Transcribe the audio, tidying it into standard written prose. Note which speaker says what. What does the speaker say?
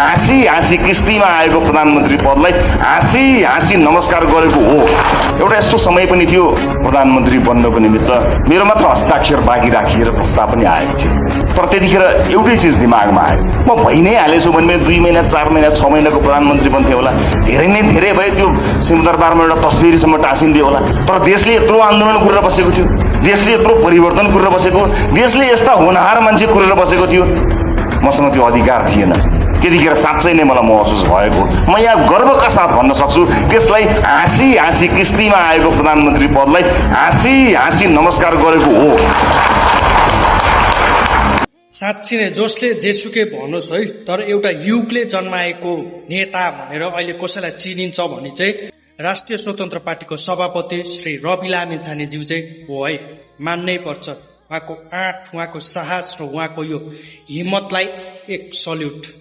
Speaker 1: हाँसी हाँसी किस्तीमा आएको प्रधानमन्त्री पदलाई हाँसी हाँसी नमस्कार गरेको हो। एउटा यस्तो समय पनि थियो प्रधानमन्त्री बन्नको निमित्त मेरो मात्र हस्ताक्षर बाँकी राखिएर प्रस्ताव पनि आएको थियो। तर त्यतिखेर एउटै चिज दिमागमा आयो, म भइ नै हालेछु भने 2 महिना 4 महिना 6 महिनाको प्रधानमन्त्री बन्थे होला, धेरै नै धेरै भयो, त्यो सिंहदरबारमा एउटा तस्बिरसम्म टाँसिन्थ्यो होला। तर देशले यत्रो आन्दोलन गरेर बसेको थियो, देशले यत्रो परिवर्तन गरेर बसेको, देशले यस्ता होनहार मान्छे गरेर बसेको थियो, मसँग त्यो अधिकार थिएन। त्यतिखेर साँच्चै नै मलाई महसुस भएको, म यहाँ गर्वका साथ भन्न सक्छु, त्यसलाई हाँसी हाँसी किस्तीमा आएको प्रधानमन्त्री पदलाई हाँसी हाँसी नमस्कार गरेको हो।
Speaker 2: साँच्ची नै जसले जेसुकै भन्नुहोस् है, तर एउटा युगले जन्माएको नेता भनेर अहिले कसैलाई चिनिन्छ भने चाहिँ राष्ट्रिय स्वतन्त्र पार्टीको सभापति श्री रवि लामिछानेज्यू चाहिँ हो है। मान्नै पर्छ उहाँको आँट, उहाँको साहस र उहाँको यो हिम्मतलाई एक सल्युट।